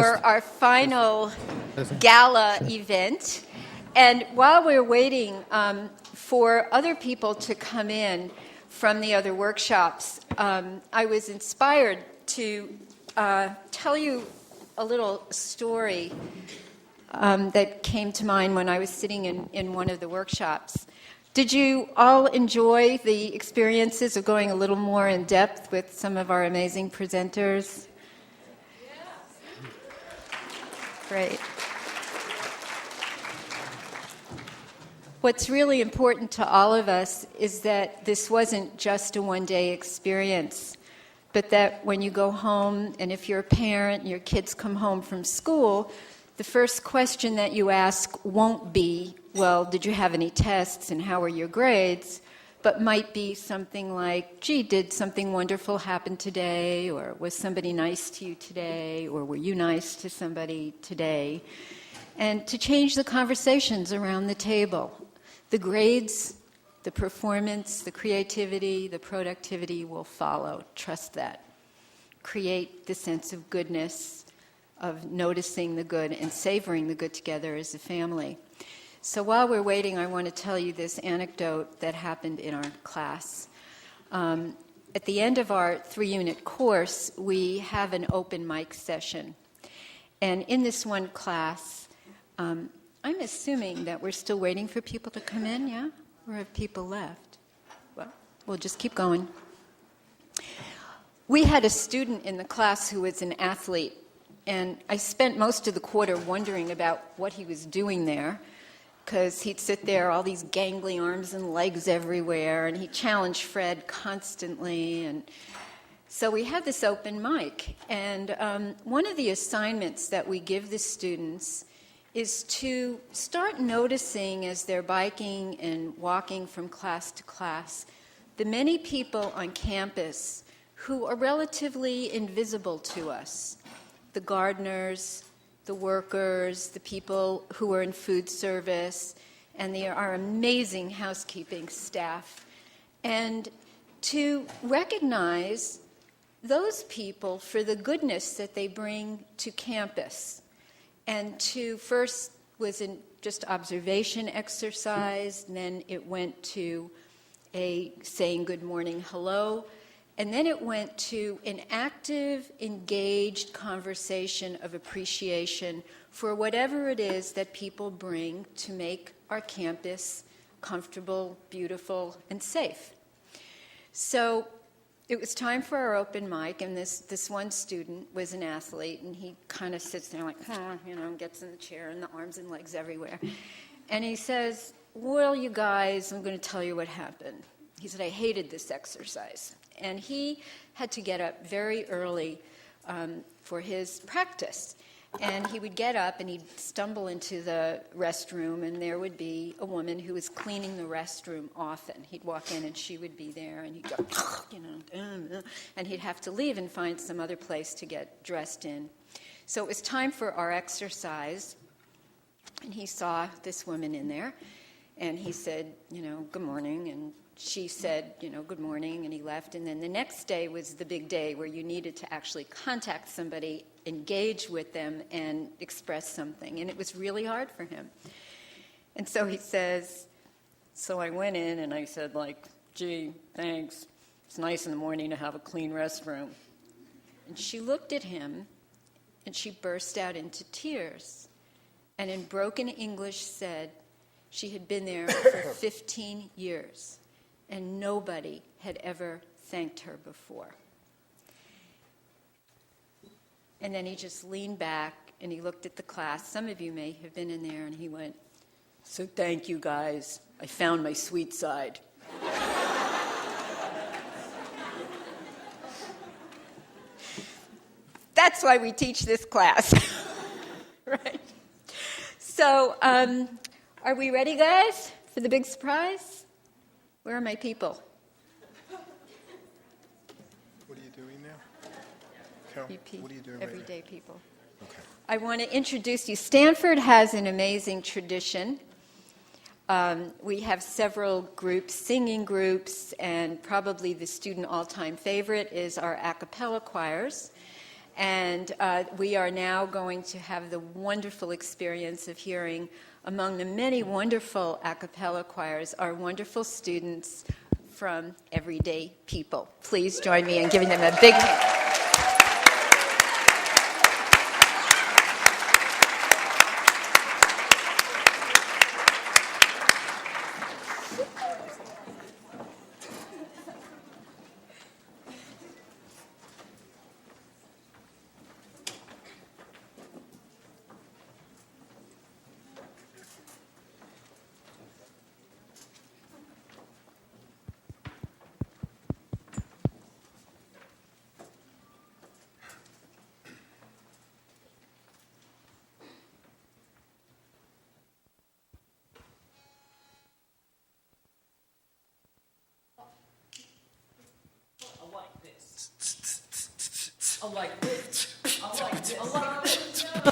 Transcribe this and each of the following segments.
for our final gala event. And while we're waiting for other people to come in from the other workshops, I was inspired to tell you a little story that came to mind when I was sitting in one of the workshops. Did you all enjoy the experiences of going a little more in depth with some of our amazing presenters? Yes. Great. What's really important to all of us is that this wasn't just a one-day experience, but that when you go home, and if you're a parent and your kids come home from school, the first question that you ask won't be, well, did you have any tests and how were your grades? But might be something like, gee, did something wonderful happen today? Or was somebody nice to you today? Or were you nice to somebody today? And to change the conversations around the table. The grades, the performance, the creativity, the productivity will follow. Trust that. Create the sense of goodness, of noticing the good and savoring the good together as a family. So while we're waiting, I want to tell you this anecdote that happened in our class. At the end of our 3-unit course, we have an open mic session. And in this one class, I'm assuming that we're still waiting for people to come in, yeah? Or have people left? Well, we'll just keep going. We had a student in the class who was an athlete. And I spent most of the quarter wondering about what he was doing there, because he'd sit there, all these gangly arms and legs everywhere, and he challenged Fred constantly. And so we had this open mic. And one of the assignments that we give the students is to start noticing as they're biking and walking from class to class, the many people on campus who are relatively invisible to us. The gardeners, the workers, the people who are in food service, and our amazing housekeeping staff. And to recognize those people for the goodness that they bring to campus. And to first was in just observation exercise, then it went to a saying good morning, hello, and then it went to an active, engaged conversation of appreciation for whatever it is that people bring to make our campus comfortable, beautiful, and safe. So it was time for our open mic, and this one student was an athlete, and he kind of sits there like, gets in the chair, and the arms and legs everywhere. And he says, well, you guys, I'm going to tell you what happened. He said, I hated this exercise. And he had to get up very early for his practice. And he would get up and he'd stumble into the restroom, and there would be a woman who was cleaning the restroom often. He'd walk in and she would be there, and he'd go, and he'd have to leave and find some other place to get dressed in. So it was time for our exercise, and he saw this woman in there, and he said, good morning, and she said, good morning, and he left. And then the next day was the big day where you needed to actually contact somebody, engage with them, and express something. And it was really hard for him. And so he says, so I went in and I said, gee, thanks. It's nice in the morning to have a clean restroom. And she looked at him, and she burst out into tears. And in broken English said she had been there for 15 years. And nobody had ever thanked her before. And then he just leaned back and he looked at the class. Some of you may have been in there, and he went, so thank you guys. I found my sweet side. That's why we teach this class. Right? So, are we ready, guys, for the big surprise? Where are my people? What are you doing now? Carol, what are you doing everyday right people. Okay. I want to introduce you. Stanford has an amazing tradition. We have several groups, singing groups, and probably the student all-time favorite is our a cappella choirs. And we are now going to have the wonderful experience of hearing, among the many wonderful a cappella choirs, our wonderful students from Everyday People. Please join me in giving them a big hand. I like this. I like this. I like this.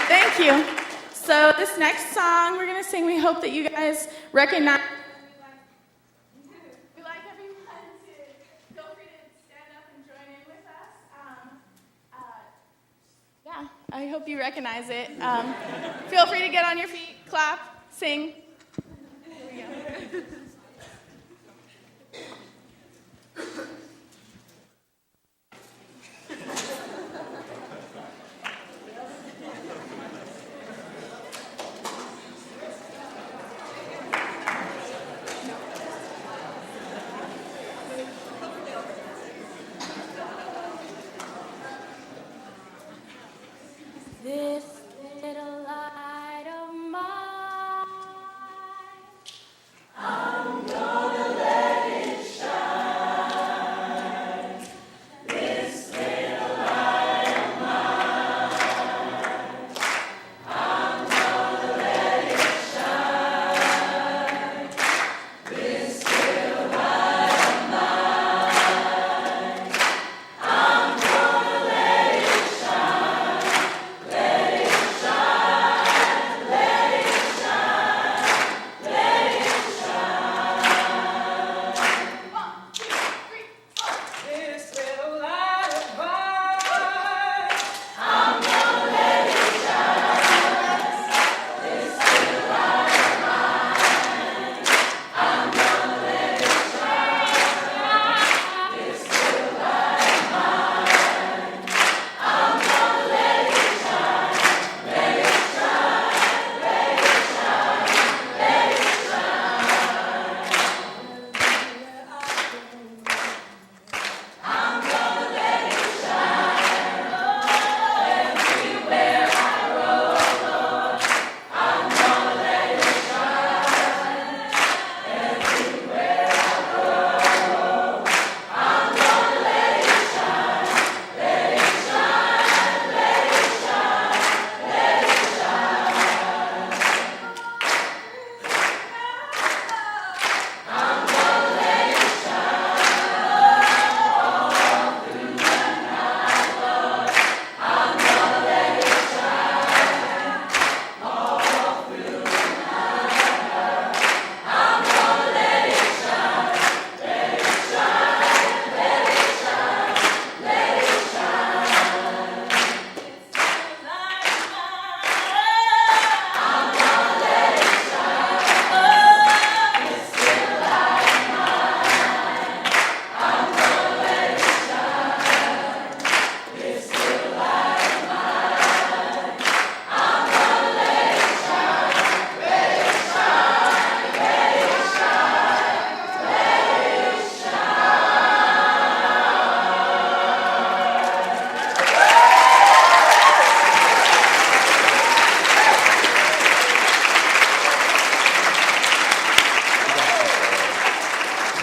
Thank you. So this next song we're going to sing, we hope that you guys recognize. We'd like everyone to feel free to stand up and join in with us. Yeah, I hope you recognize it. Feel free to get on your feet, clap, sing. Here we go. This little light of mine. This little light of mine.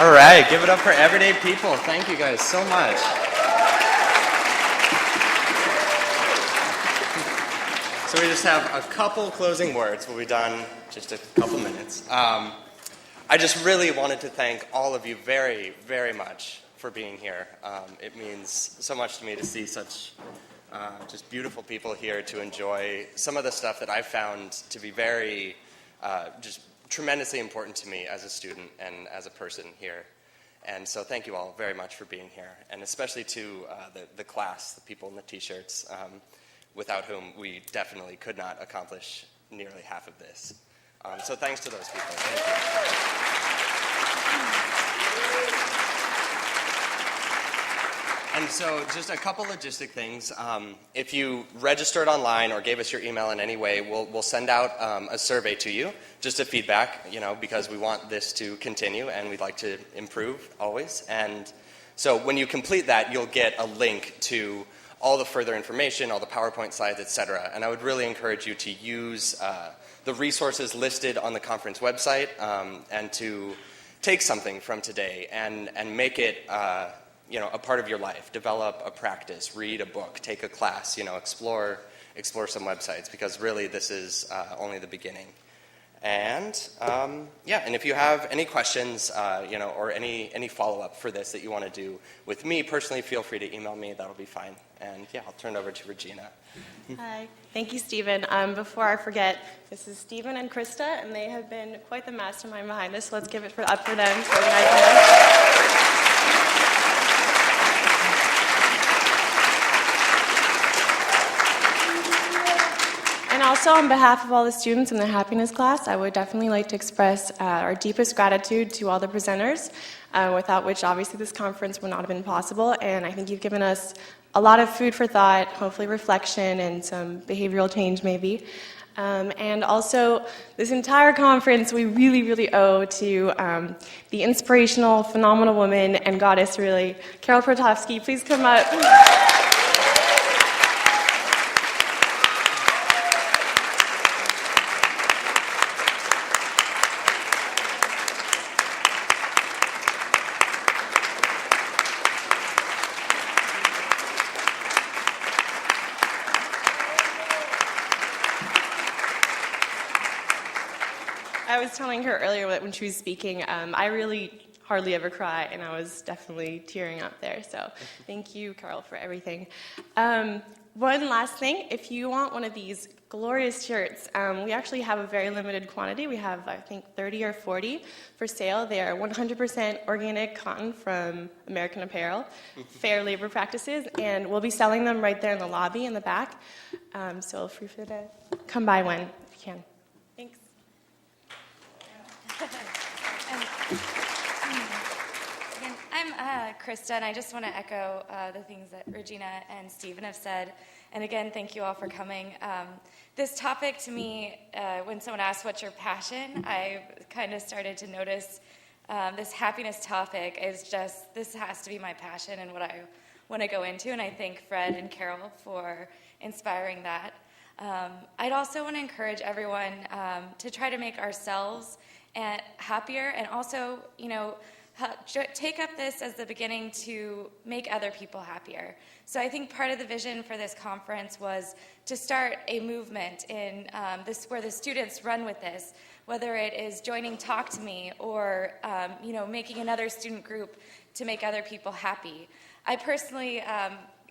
All right, give it up for everyday people. Thank you guys so much. So we just have a couple closing words. We'll be done just a couple minutes. I just really wanted to thank all of you very, very much for being here. It means so much to me to see such just beautiful people here to enjoy some of the stuff that I found to be very just tremendously important to me as a student and as a person here. And so thank you all very much for being here, and especially to the class, the people in the t-shirts, without whom we definitely could not accomplish nearly half of this. So thanks to those people. Thank you. And so just a couple logistic things. If you registered online or gave us your email in any way, we'll send out a survey to you, just a feedback, because we want this to continue and we'd like to improve always. And so when you complete that, you'll get a link to all the further information, all the PowerPoint slides, etc. And I would really encourage you to use the resources listed on the conference website and to take something from today and make it a part of your life. Develop a practice, read a book, take a class, explore some websites, because really this is only the beginning. And and if you have any questions, or any follow-up for this that you want to do with me personally, feel free to email me. That'll be fine. And I'll turn it over to Regina. Hi. Thank you, Stephen. Before I forget, this is Stephen and Krista, and they have been quite the mastermind behind this. So let's give it up for them for organizing this. And also, on behalf of all the students in the happiness class, I would definitely like to express our deepest gratitude to all the presenters, without which obviously this conference would not have been possible. And I think you've given us a lot of food for thought, hopefully reflection and some behavioral change maybe. And also, this entire conference we really, really owe to the inspirational, phenomenal woman and goddess, really, Carol Protofsky. Please come up. I was telling her earlier that when she was speaking, I really hardly ever cry, and I was definitely tearing up there. So thank you, Carl, for everything. One last thing, if you want one of these glorious shirts, we actually have a very limited quantity. We have, I think, 30 or 40 for sale. They are 100% organic cotton from American Apparel, fair labor practices, and we'll be selling them right there in the lobby in the back. So feel free to come by one if you can. Thanks. Again, I'm Krista, and I just want to echo the things that Regina and Stephen have said. And again, thank you all for coming. This topic to me, when someone asked what's your passion, I kind of started to notice this happiness topic is just, this has to be my passion and what I want to go into. And I thank Fred and Carol for inspiring that. I'd also want to encourage everyone to try to make ourselves happier, and also, take up this as the beginning to make other people happier. So I think part of the vision for this conference was to start a movement in this, where the students run with this, whether it is joining Talk to Me or making another student group to make other people happy. I personally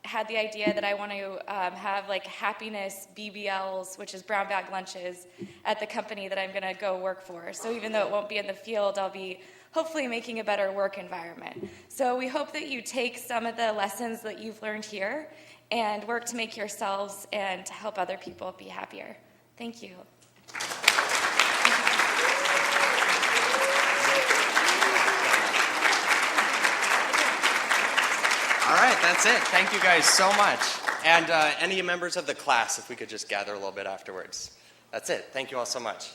had the idea that I want to have like happiness BBLs, which is brown bag lunches, at the company that I'm going to go work for. So even though it won't be in the field, I'll be hopefully making a better work environment. So we hope that you take some of the lessons that you've learned here and work to make yourselves and to help other people be happier. Thank you. All right, that's it. Thank you guys so much. And any members of the class, if we could just gather a little bit afterwards. That's it. Thank you all so much.